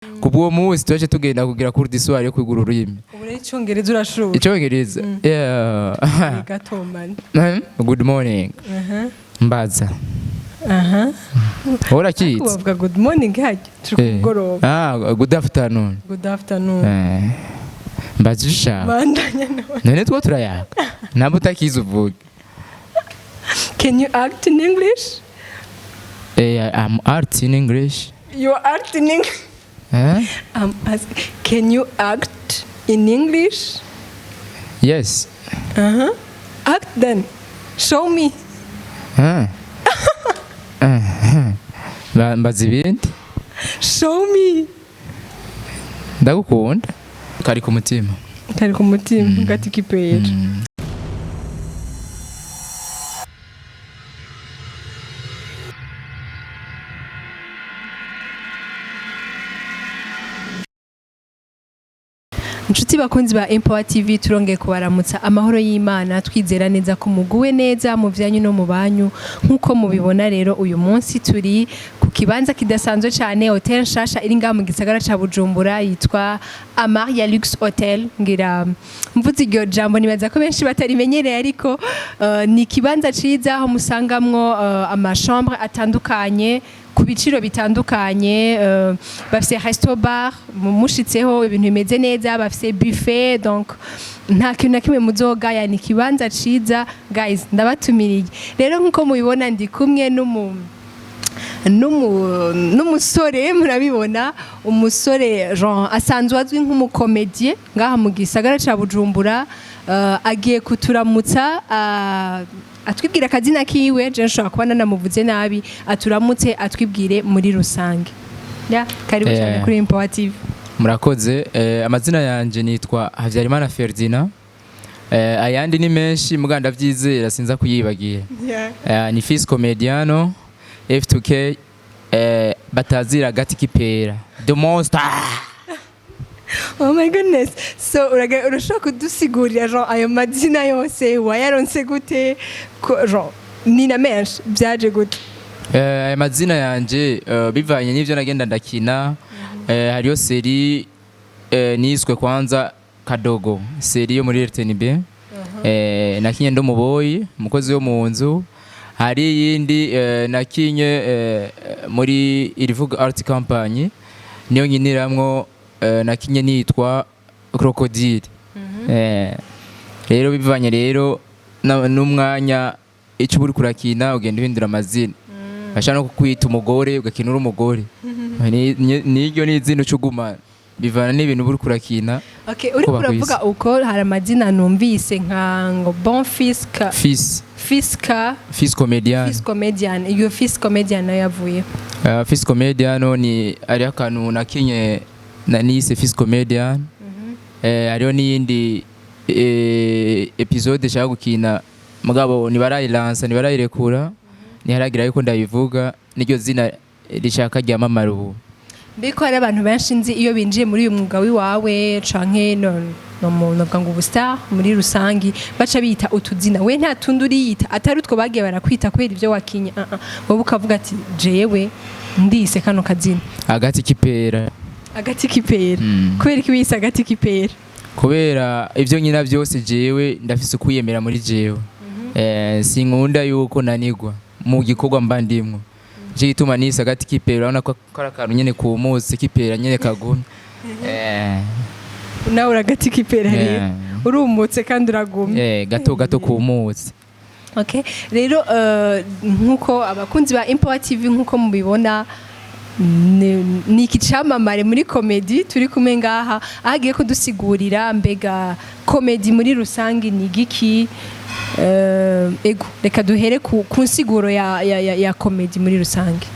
kubwo munsi twaje tugenda kugira kuri diswari yo kwigura ururimi. Ubure icyongereza urashobora. Icyongereza. Yeah. Gatomani. Good morning. Mbaza. Ora kitse. Uvuga good morning hajya tukugoroba. Good afternoon. Good afternoon. Mbazisha. Bandanya none two turayaka. Nabo utakiza uvuga. Can you act in English? I'm art in English. You act in English? Can you act in English? Yes. Act then. Show me. Mbaza ibindi. Show me. Ndagukunda. Kari ku mutima. Kari ku mutima gati kipera. Inshuti bakunzi ba Empower TV turongeye kubaramutsa amahoro y'Imana twizera neza ko muguwe neza mu vyanyu no mu banyu nkuko mubibona rero uyu munsi turi ku kibanza kidasanzwe cyane hotel nshasha iri ngaha mu gisagara ca Bujumbura yitwa Amaria Lux Hotel ngira mvuze iryo jambo nibaza ko benshi batarimenyereye ariko ni kibanza ciza aho musangamwo amachambre atandukanye ku biciro bitandukanye bafise resto bar mushitseho ibintu bimeze neza bafise buffet donc nta kintu na kimwe muzogaya ni kibanza ciza guys ndabatumiriye rero nkuko mubibona ndi kumwe n'umusore murabibona umusore Jean asanzwe azwi nk'umukomedie ngaha mu gisagara ca Bujumbura agiye kuturamutsa atwibwira akazina kiwe je nshobora kuba nanamuvuze nabi aturamutse atwibwire muri rusange karibu cyane kuri Empower TV. Murakoze amazina yanje nitwa Havyarimana Ferdinand ayandi ni menshi muganda vyizera sinza kuyibagira ni fils Comediano F2K batazira gati kipera the monster. Oh my goodness. So urashaka kudusigurira Jean ayo mazina yose wayaronse gute Jean nina menshi byaje gute? Ayo mazina yanje bivanye n'ivyo nagenda ndakina hariyo seri niswe kwanza Kadogo seri yo muri RTNB nakinye ndo muboyi mukozi wo mu nzu hari yindi nakinye muri irivuga art company niyo nyiniramwo nakinye nitwa Crocodile rero bivanye rero n'umwanya icyo uri kurakina ugenda uhindura amazina bashaka no kukwita umugore ugakina uri umugore niryo n'izina ucuguma bivana n'ibintu uri kurakina. Okay, uri kuravuga uko hari amazina numvise nka ngo bon fils Comediano iyo fils Comediano yavuye fils Comediano ni ari akantu nakinye nise fils Comedian ariyo n'iyindi episode shaka gukina mugabo nibarayirekura niharagira yuko ndabivuga niryo zina rishaka ryamamara ubu. Mbiko hari abantu benshi nzi iyo binjiye muri uyu mwuga wiwawe canke no muvuga ngo ubustar muri rusangi baca bita utuzina we nta tundi uriyita atari utwo bagiye barakwita kubera ivyo wakinye wowe ukavuga ati jewe ndise kano kazina agati kipera kubera iki wise agati kipera? Kubera ivyo nyina byose jewe ndafise kuyemera muri jewe sinkunda yuko nanigwa mu gikorwa mbandimwo je gituma nise agati kipera urabona ko karakantu nyene ku munsi kipera nyene kagumye nawe uragati kipera rero urumutse kandi uragumye gato ku munsi. Okay, rero nkuko abakunzi ba Empower TV nkuko mubibona ni ikicamamare muri comedy turi kumwe ngaha agiye kudusigurira mbega comedy muri rusangi ni giki ego reka duhere ku nsiguro ya comedy muri rusangi.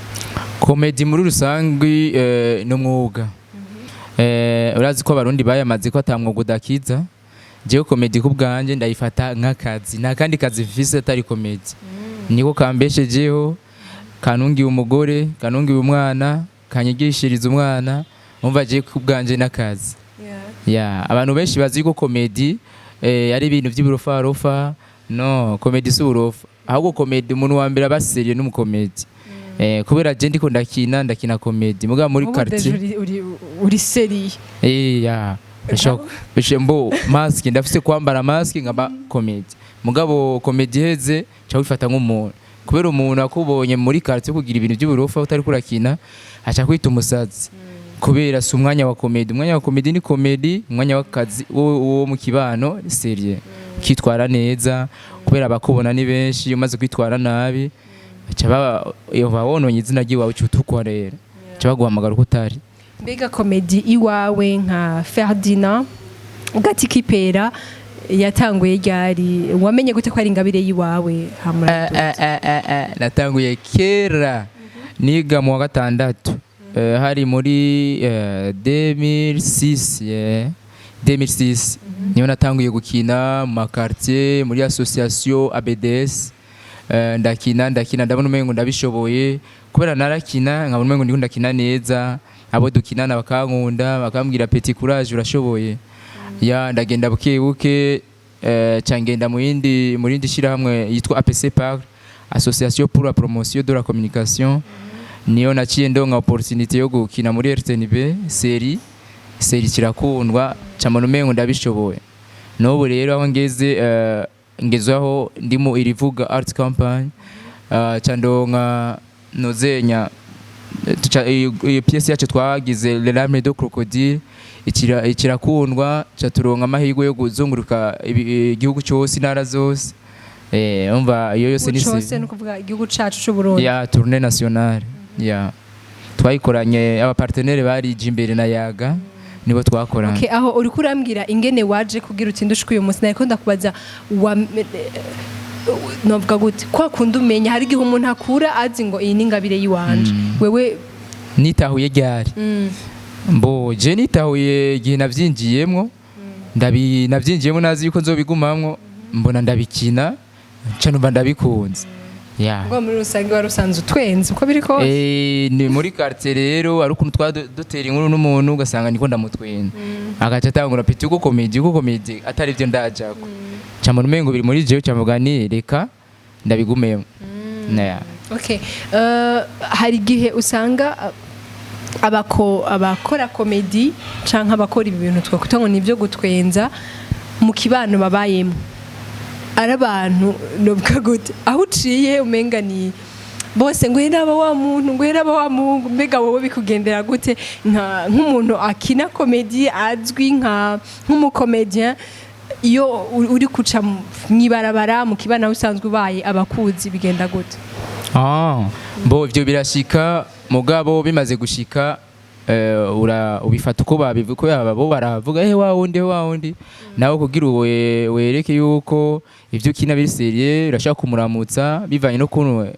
Comedy muri rusangi no mwuga urazi ko abarundi bayamaze ko atamwuga udakiza jewe comedy kubwanje ndayifata nk'akazi nta kandi kazi mfise atari comedy niko kambeshejeho kantungiye umugore kantungiye umwana kanyigishiriza umwana umva je kubwanje n'akazi abantu benshi bazi ko comedy ari ibintu by'Uburofa no comedy si Uburofa ahubwo comedy umuntu wa mbere abaseriye n'umukomedi kubera je ndiko ndakina comedy muga muri quartier uri seri ya mbo mask ndafise kwambara mask ngaba comedy mugabo comedy heze cha wifata nk'umuntu kubera umuntu akubonye muri quartier kugira ibintu by'uburofa utari kurakina acha kwita umusazi kubera si umwanya wa comedy ni comedy umwanya w'akazi wo mu kibano serie kitwara neza kubera bakubona ni benshi umaze kwitwara nabi acha wononye izina ryiwawe cyutukwa rero acha baguhamagara kutari mbega comedy iwawe nka Ferdinand ugati kipera yatanguye ryari wamenye gute ko ari ingabire yiwawe hamura natanguye kera niga mu wa gatandatu hari muri 2006 niyo natanguye gukina mu quartier muri association ABDS ndakina ndabona umengo ndabishoboye kubera narakina nkabona umengo ndiko ndakina neza abo dukinana bakankunda bakambwira petit courage urashoboye ya ndagenda buke cyangenda mu rindi shirahamwe yitwa APC Park Association pour la promotion de la communication niyo naciye ndonka opportunité yo gukina muri RTNB série kirakundwa cyamano mengo ndabishoboye n'ubu rero aho ngezaho ndimo irivuga art campaign cyandonka nozenya iyo pièce yacu twagize Le Lame de Crocodile ikirakundwa cyaturonka amahirwe yo kuzunguruka igihugu cyose intara zose umva iyo yose cyose no kuvuga igihugu cacu cyo Burundi ya tournée nationale ya twayikoranye aba partenaires barije imbere na yaga nibo twakoranye okay aho uri kurambwira ingene waje kugira utindushwe uyu munsi nariko ndakubaza novuga gute kwa kundi umenya hari igihe umuntu akura azi ngo iyi ningabire yiwanje wewe nitahuye ryari mbo je nitahuye igihe navyinjiyemwo navyinjiyemwo nazi yuko nzobigumamwo mbona ndabikina canumva ndabikunze ya ngo muri rusange warusanze utwenze uko biri ko ni muri quartier rero ari ukuntu twadutera inkuru n'umuntu ugasanga niko ndamutwenza agaca atangura peti uko comedy atari byo ndajako cyamano mengo biri muri jewe cyavuga ni reka ndabigumemo okay hari gihe usanga abakora comedy canke abakora ibintu twakuta ngo nivyo gutwenza mu kibano babayemo arabantu nobwa gute aho uciye umenga ni bose ngo iraba wa muntu ngo iraba wa mungu mbega wowe bikugendera gute nk'umuntu akina comedy azwi nk'umukomedien iyo uri kuca mwibarabara mu kibana usanzwe ubaye abakuzi bigenda gute bo ivyo birashika mugabo bimaze gushika ubifata uko babivuga bo baravuga wa wundi nawe kugira wereke yuko ivyo ukina biri serie urashaka kumuramutsa bivanye no kuntu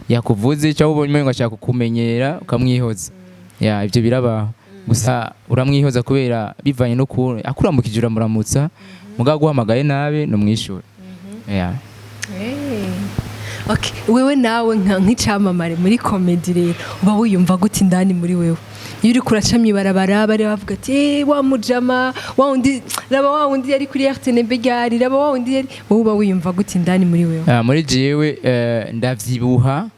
yakuvuze cyangwa ubonye umengo ashaka kukumenyera ukamwihoza ya ivyo biraba gusa uramwihoza kubera bivanye no kuntu akuramukije uramuramutsa mugabo guhamagaye nabe no mwishura ya okay wewe nawe nk'icamamare muri comedy rero uba wiyumva gute indani muri wewe iyo uri kuracamye barabara bari bavuga ati wa mujama wa undi raba wa undi yari kuri RTNB gari raba wa undi yari wowe uba wiyumva gute indani muri wewe muri jewe ndavyibuha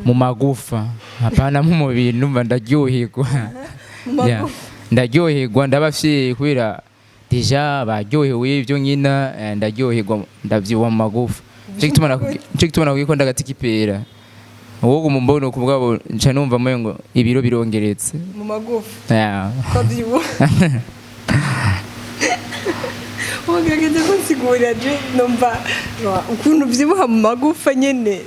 mu magufa hapana mu mubiri numva ndaryoherwa ndaryoherwa ndabafye kubera deja baryohewe ibyo nyina ndaryoherwa ndavyibuha mu magufa cyo gituma nakwiye ko ndagatikipera wowe mumbono kubwabo nca numva ngo ibiro birongeretse mu magufa ko dibo wogageze ko nsigurira je numva ukuntu vyibuha mu magufa nyene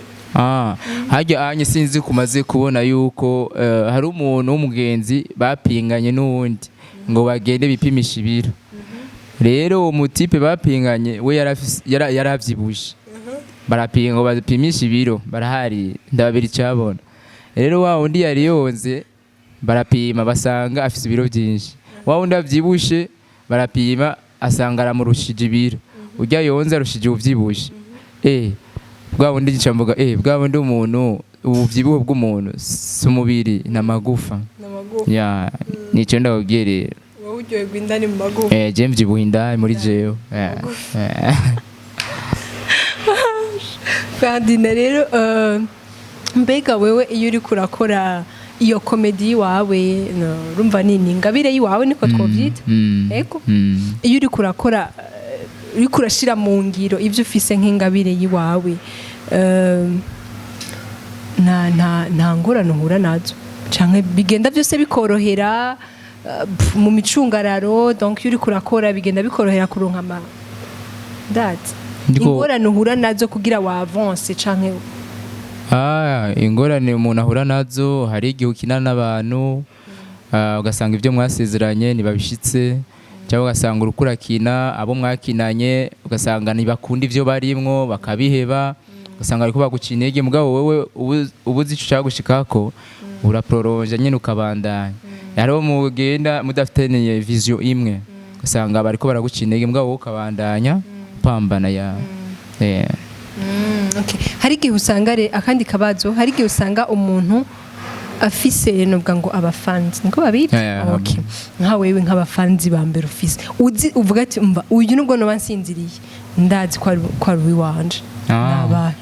hajya anye sinzi kumaze kubona yuko hari umuntu w'umugenzi bapinganye n'uwundi ngo bagende bipimisha ibiro rero umutipe bapinganye we yaravyibushe barapinga ngo bapimisha ibiro barahari ndababiri cyabona rero wa undi yari yonze barapima basanga afise ibiro byinshi wa undi avyibushe barapima asanga aramurushije ibiro urya yonze arushije uvyibushe bwa bundi gicamvuga bwa bundi umuntu ubuvyibuho bw'umuntu si umubiri n'amagufa ya nico ndakubwirira wowe uryoherwa indani mu magufa je mvyibuha indani muri jewe kandi rero mbega wewe iyo uri kurakora iyo komedi wawe urumva nini ingabire yiwawe niko twovyita ego iyo uri kurakora uri kurashira mu ngiro ivyo ufise nk'ingabire yiwawe nta ngorane uhura nazo canke bigenda byose bikorohera mu micungararo donc iyo uri kurakora bigenda bikorohera kuronka ama date ingorane uhura nazo kugira wa avance canke ingorane umuntu ahura nazo hari igihe ukina n'abantu ugasanga ibyo mwasezeranye ntibabishitse cyangwa ugasanga urukurakina abo mwakinanye ugasanga ntibakunda ivyo barimwo bakabiheba ugasanga ariko baguciye intege mugabo wewe ubuzi ico cyagushikako uraprolonge nyine ukabandanya hariho mugenda mudafitaniye vision imwe ugasanga bariko baraguciye intege mugabo wowe ukabandanya pambana ya okay. Hari igihe usanga akandi kabazo hari igihe usanga umuntu afise nubwo ngo abafanzi niko babita okay nka wewe nk'abafanzi ba mbere ufise uzi uvuga ati umva uyu nubwo no bansinziriye ndazi ko ari wanje naba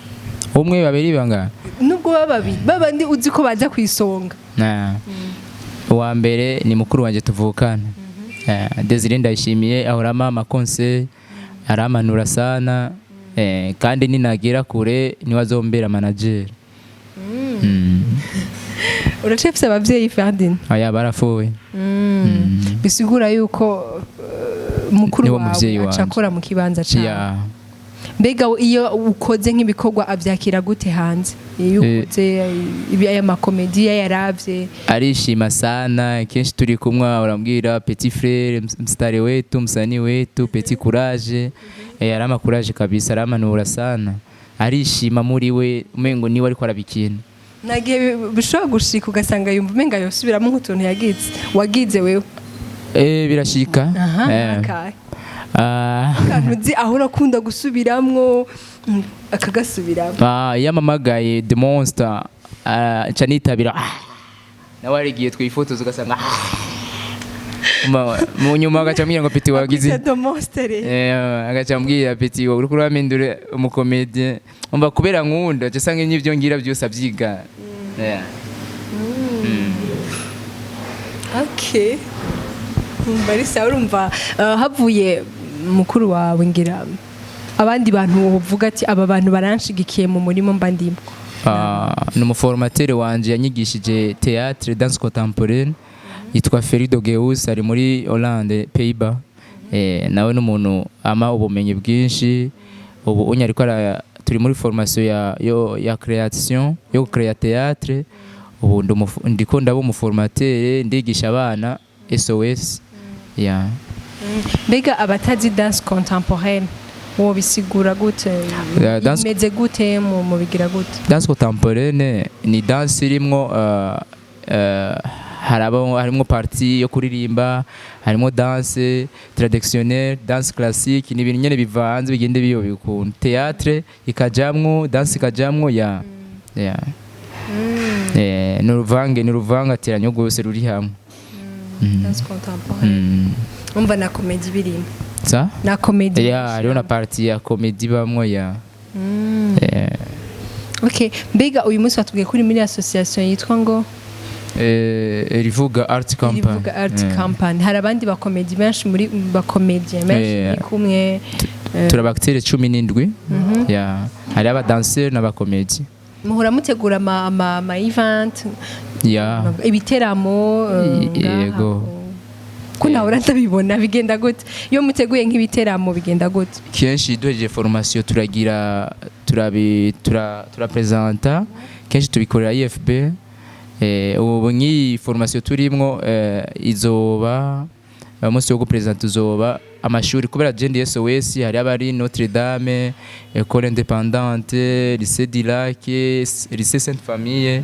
umwe babiri banga nubwo babandi uzi ko baza kwisonga uwa mbere ni mukuru wanje tuvukana Desire ndayishimiye ahorama ama conseil aramanura sana kandi ninagera kure niwe azombera manager uracefise abavyeyi Ferdin aya barafuwe bisigura yuko mukuru wawe acakora mu kibanza cyawe mbega iyo ukoze nk'ibikorwa avyakira gute hanze iyo ukoze aya makomedi yaravye arishima sana kenshi turi kumwe urambwira petit frère mstari wetu msanii wetu petit courage arama courage kabisa aramanura sana arishima muri we umengo niwe ariko arabikina nagiye bishobora gushika ugasanga yumva umenga yosubiramo nk'utuntu wagize wewe birashika kantuzi aho urakunda gusubiramwo akagasubiramo yamamagaye the monster ca nitabira nawe arigiye twifotoza ugasanga mu nyuma agaca ambwira ngo peti wagize agaca ambwira peti uriko uramindura umukomedie umva kubera nkunda ca sanga n'ivyo ngira byose avyiga okay mbarisa urumva havuye mukuru wawe ngira abandi bantu uvuga ati aba bantu baranshigikiye mu murimo mbandimo ni umuformateur wanje yanyigishije théâtre danse contemporaine yitwa Ferido Geus ari muri Hollande Pays-Bas nawe n'umuntu ama ubumenyi bwinshi ubu unyariko turi muri formation ya création yo créer théâtre ubu ndiko ndabo umuformateur ndigisha abana SOS mbega abatazi danse contemporaine wo bisigura gute meze gute mu bigira gute danse contemporaine ni danse irimwo harimo partie yo kuririmba harimo danse traditionnelle danse classique ni ibintu nyene bivanze bigende biyo bikunda théâtre ikajamwo danse ikajamwo ni uruvanga ateranyo rwose ruri hamwe danse contemporaine umva na comedie birimo na comedie hariho na partie ya comedie bamwo okay mbega uyu munsi watubwiye kuri muri association yitwa ngo Rivuga Art Company hari abandi bakomedi benshi muri bakomedie benshi kumwe turabaktere 17 hari abadanseur n'abakomedi muhora mutegura ama event ibiteramo yego kuna urantabibona bigenda gute iyo muteguye nk'ibiteramo bigenda gute kenshi duhejeje formation turagira turapresenta kenshi tubikorera IFB ubu nk'iyi formation turimwo izoba umunsi wo gupresenta uzoba amashuri kubera Jendi SOS hari abari Notre Dame École Indépendante Lycée Dilac Lycée Sainte Famille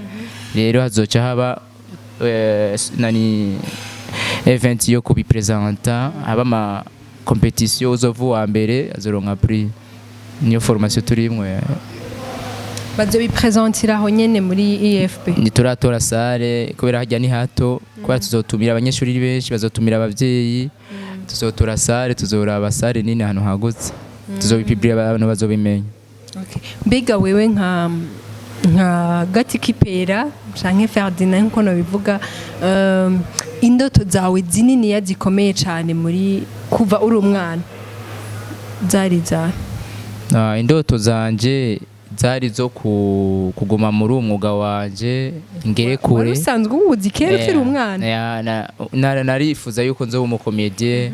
rero hazoca haba nani event yo kubipresenta haba ama competition uzovu wa mbere azoronka prix niyo formation turimwo bazo bipresentira aho nyene muri IFB nituratora sale kubera hajya ni hato kubera tuzotumira abanyeshuri benshi bazotumira abavyeyi tuzotora sale tuzoraba sale nini hano hagutse tuzobipublira abantu bazobimenya mbega wewe nka gati kipera canke Ferdinand nko bivuga indoto zawe zinini yazikomeye cyane muri kuva uri umwana zari indoto zanje zari zo kuguma muri umwuga wanje ngere kure usanzwe ubuzi kera ukiri umwana narifuza yuko nzo umukomedie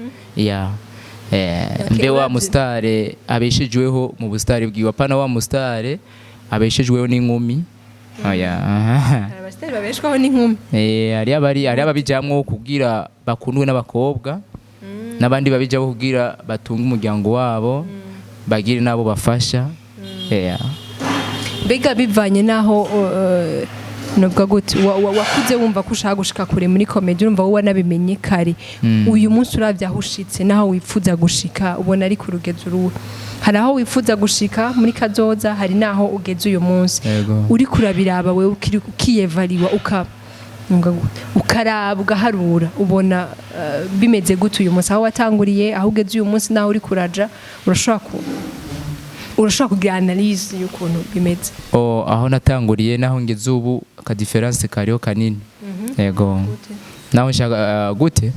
mbe wa mustare abeshejweho mu bustare bwiwa pana wa mustare abeshejweho n'inkumi abastari babeshwaho n'inkumi ari ababijamwo kugira bakundwe n'abakobwa n'abandi babijabo kugira batunga umuryango wabo bagire nabo bafasha Bega bivanye naho nubwo gute wakuze wumva ko ushaka gushika kure muri comedy urumva wowe nabimenye kare uyu munsi uravye aho ushitse naho wifuza gushika ubona ari ku rugezo ruwe hari aho wifuza gushika muri kazoza hari naho ugeze uyu munsi uri kurabiraba wewe ukiyevaliwa ukaraba ugaharura ubona bimeze gute uyu munsi aho watanguriye aho ugeze uyu munsi naho uri kuraja urashobora kugira analyse y'ukuntu bimeze aho natanguriye naho ngeze ubu ka difference kariho kanini yego naho nshaka gute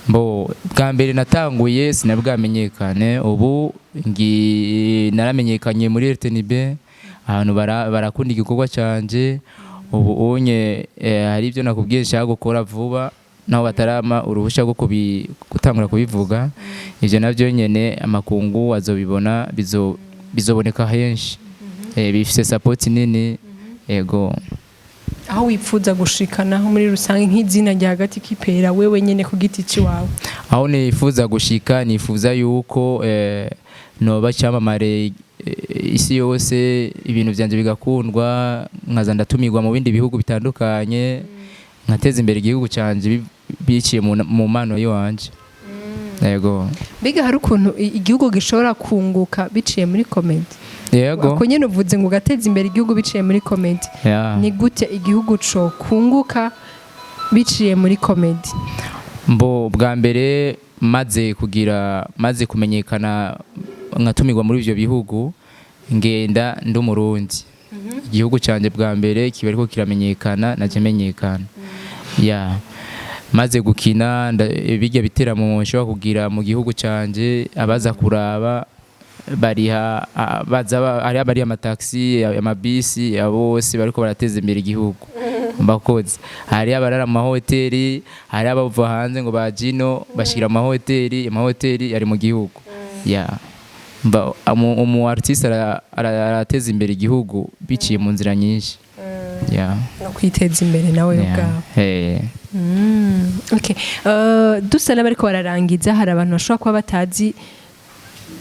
bwa mbere natanguye sinabwamenyekane ubu naramenyekanye muri RTNB ahantu barakunda igikorwa canje ubu unye hari ibyo nakubwiye nshaka gukora vuba naho batarama uruhusha rwo gutangura kubivuga ivyo navyo nyene amakungu azobibona bizoboneka henshi bifise support nini yego aho wifuza gushika naho muri rusange nk'izina rya gati kipera wewe nyene ku giti ciwawe aho nifuza gushika nifuza yuko noba cyamamare isi yose ibintu byanje bigakundwa nkaza ndatumirwa mu bindi bihugu bitandukanye nkateza imbere igihugu cyanje biciye mu mano yanje yego biga hari ukuntu igihugu gishobora kunguka biciye muri comedy yego ko nyene uvuze ngo gateza imbere igihugu biciye muri comedy ni gute igihugu co kunguka biciye muri comedy bwa mbere maze kumenyekana nkatumirwa muri ivyo bihugu ngenda ndi umurundi igihugu canje bwa mbere kiba ariko kiramenyekana naje menyekana maze gukina bijya biteramo nshobora kugira mu gihugu canje abaza kuraba bariha ari abari amataxi amabisi bose bariko barateza imbere igihugu bakoze hari abarara mu mahoteli hari abava hanze ngo bajino bashira amahoteli ari mu gihugu umu artiste arateza imbere igihugu biciye mu nzira nyinshi no kwiteza imbere nawe ubwawe dusa n'abariko bararangiza hari abantu bashobora kuba batazi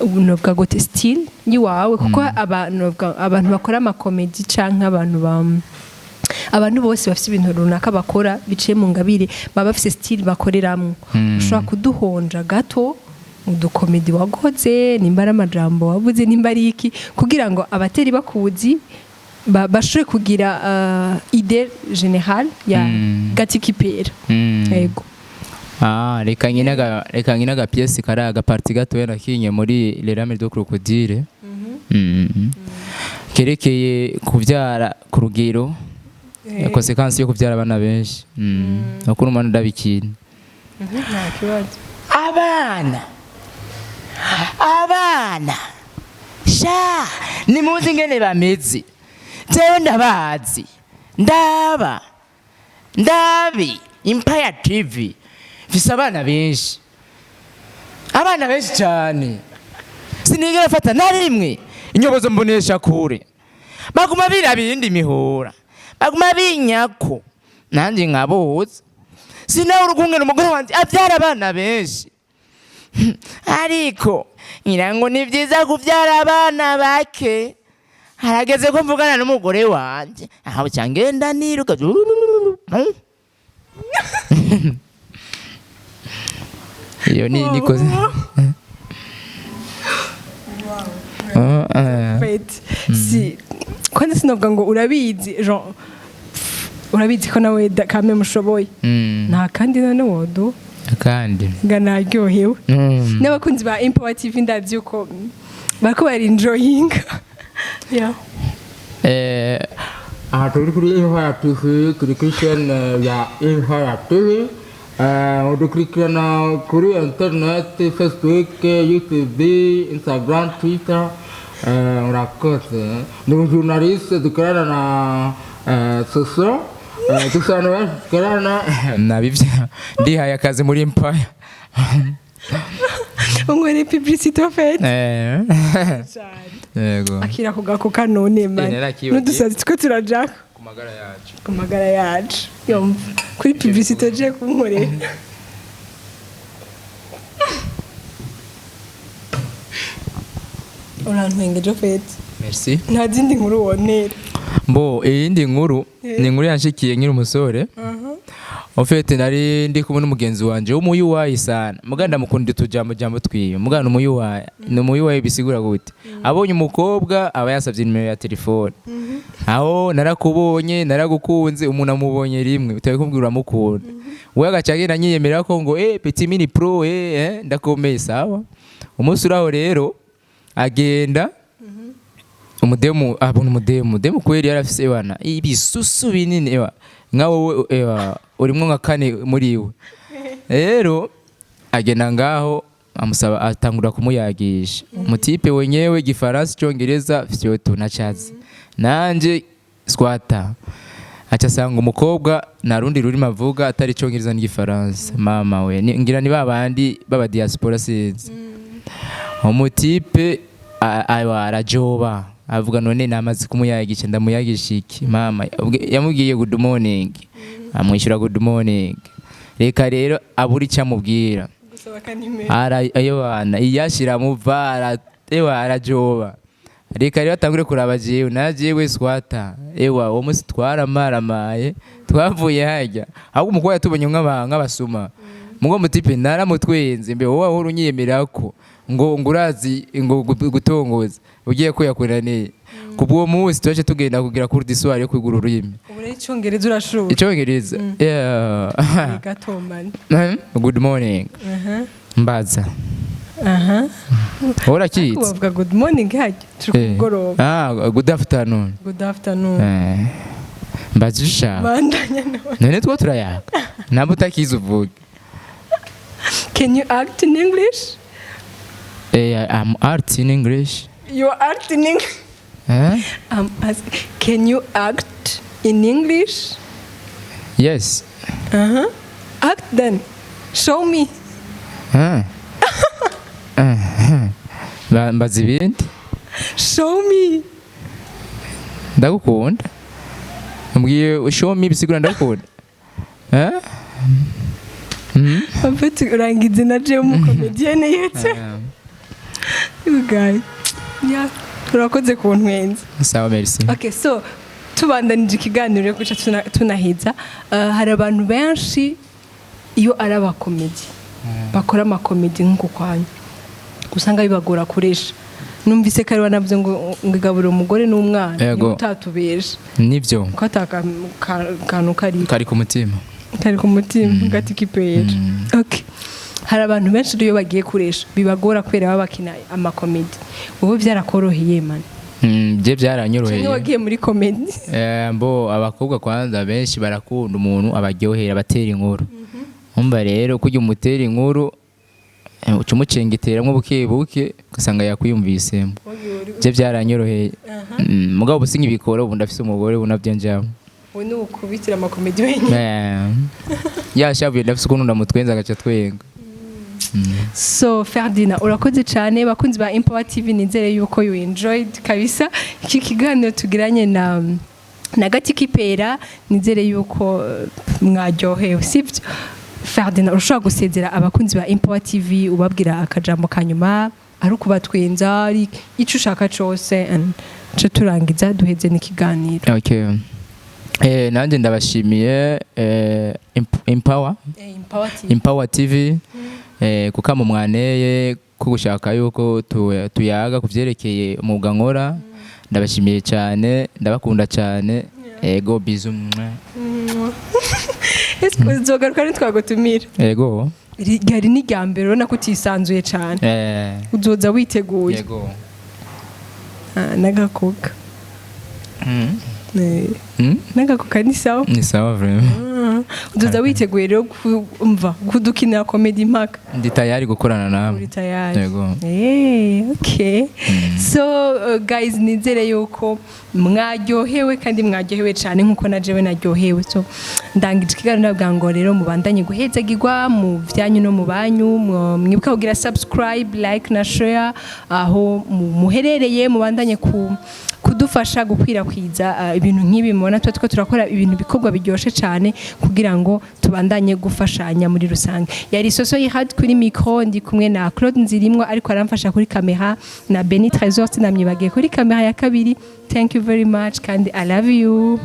ubunobwa gote style yiwawe kuko abantu bakora amakomedi canke abantu bose bafite ibintu runaka bakora biciye mu ngabire baba bafite style bakoreramwo ushobora kuduhonja gato udukomedi wagoze nimba ari amajambo wavuze nimba ari iki kugira ngo abateri bakuzi bashobore kugira idée générale ya gati kipera yego reka nkinaga pièce karaga parti gato nakinye muri Les Rames de Crocodile kerekeye kuvyara ku rugero consequence yo kuvyara abana benshi nakuru umwana ndabikina abana sha ni muzi ngene bameze jewe ndabazi ndabi Empire TV fise abana benshi cyane sinigera fata na rimwe inyobozo mbonesha kure baguma birabindi mihora baguma binyako nanje nkaboza sinawe urugungene umugore wanje avyara abana benshi ariko ngirango ni vyiza kuvyara abana bake harageze ko mvugana n'umugore wanje aho cyangenda niruka iyo ni koze si kwanza sinovuga ngo urabizi ko nawe kame mushoboye nta kandi none wodo kandi nganaryohewe n'abakunzi ba Empire TV ndavye uko bariko bari enjoying Aha turi kuri Intahe TV, kuri Christian ya Intahe TV. Udukurikirana kuri internet, Facebook, YouTube, Instagram, Twitter. Murakoze. Ndi umujournaliste dukorana na Soso. Dusanzwe dukorana nabivye ndihaye akazi muri Empire. Ungwere publicité en fait. Yego. Akira kugako kanone man. Nudusazi twe turajaka ku magara yacu. Yumva kuri publicité je kunkorera. Urantwengeje fait. Merci. Nta zindi nkuru wonera. Mbo iyindi nkuru ni inkuru yanshikiye nkiri umusore. Ofete nari ndi kumwe n'umugenzi wanje w'umuyuwayi sana. Muganda mukunda tujambo twiyo. Muganda umuyuwayi. Ni umuyuwayi bisigura gute? Abonye umukobwa aba yasavye nimero ya telefone. Aho narakubonye naragukunze umuntu amubonye rimwe utaye kumbwira uramukunda. We agacagenda nyiyemera ko ngo petit mini pro ndakomeye sawa. Umunsi uraho rero agenda umudemu abona umudemu kweri yarafise bana ibisusu binini ewa nkawo ewa urimo nka kane muri we rero agenda ngaho amusaba atangura kumuyagisha mutipe wenyewe gifaransa cyongereza vyo tunachazi nanje squata acha sanga umukobwa narundi ruri mavuga atari cyongereza n'igifaransa mama we ngira ni babandi baba diaspora sinzi umutipe arajoba avuga none namaze kumuyagisha ndamuyagisha iki mama yamubwiye good morning amwishyura good morning reka rero aburi cyamubwira ayo bana iyashira muvara ewa arajoba reka rero atangure kuraba jewe najewe swata ewa uwo musi twaramaramaye twavuye hajya ahubwo umukobwa yatubonye nk'abasuma mugo mutipe naramutwenze mbe wowe urunyiyemerako ngo ngurazi ngo gutongoza ugiye ko yakoraniye kubwo munsi twaje tugenda kugira kuri diswari yo kwigura ururimi ubure icyongereza urashobora icyongereza gatomani good morning mbaza ora kids uvuga good morning hajya tukugoroba good afternoon mbazisha bandanya none two turayaka nabo utakiza uvuga can you act in English? I'm art in English. You are art in English? Can you act in English? Yes. Act then. Show me. Mbazi ibindi? Show me. Ndagukunda. Mbwiye show me bisigura ndagukunda. Afite urangize na je umukomedienne yetse. You guys. Yeah. Turakoze ku ntwenze. Sawa merci. Okay, so tubandanije ikiganiro kuca tunahiza hari abantu benshi iyo ari abakomedi bakora amakomedi nk'uko kwanya usanga bibagora kuresha numvise kari wanavuze ngo ngigabura umugore n'umwana utatubeje nivyo ko kantu kari ku mutima gati kipeje. Okay, hari abantu benshi iyo bagiye kuresha bibagora kwera babakina amakomedi ubu byarakoroheye man bye byaranyoroheye cyane wagiye muri comedy mbo abakobwa kwanza benshi barakunda umuntu abaryohera batera inkuru umba rero kujya umutera inkuru ucumucengeteramwe buke gasanga yakwiyumvisemo bye byaranyoroheye mugabo businga ibikora ubu ndafise umugore unavyo njamo ubu ukubitira amakomedi wenyine yashavuye ndafise ukuntu ndamutwenza agaca twenga. So Ferdinand urakoze cyane bakunzi ba Empower TV nizere yuko you enjoyed kabisa iki kiganiro tugiranye na gati kipera nizere yuko mwaryohewe sivyo. Ferdinand ushobora gusezera abakunzi ba Empower TV ubabwira akajambo kanyuma ari ukubatwenza ari ico ushaka cyose cyo turangiza duheze n'ikiganiro. Okay. Nanje ndabashimiye Empower TV kukama mwaneye kugushaka yuko tuyaga kuvyerekeye umwuga nkora ndabashimiye cyane ndabakunda cyane ego bizu ese uzogaruka ntitwagutumira ego gari ni ryambere urabona ko utisanzuye cyane uzoza witeguye yego nagakoka n'agakoka ni sawa ni sawa vraiment uduza witeguye rero kumva kudukinira comedy mpaka ndi tayari gukorana nawe uri tayari yego okay so guys nizere yuko mwaryohewe kandi mwaryohewe cyane nkuko na jewe naryohewe so ndangije ikiganiro nabwa ngo rero mubandanye guhezagirwa mu vyanyu no mu banyu mwibuka kugira subscribe like na share aho muherereye mubandanye kudufasha gukwirakwiza ibintu nk'ibi mubona twa turakora ibintu bikorwa biryoshe cyane kugira ngo tubandanye gufashanya muri rusange yari soso yihad kuri micro ndi kumwe na Claude Nzirimwa ariko aramfasha kuri kamera na Benny Trésor namyibagiye kuri kamera ya kabiri thank you very much kandi I love you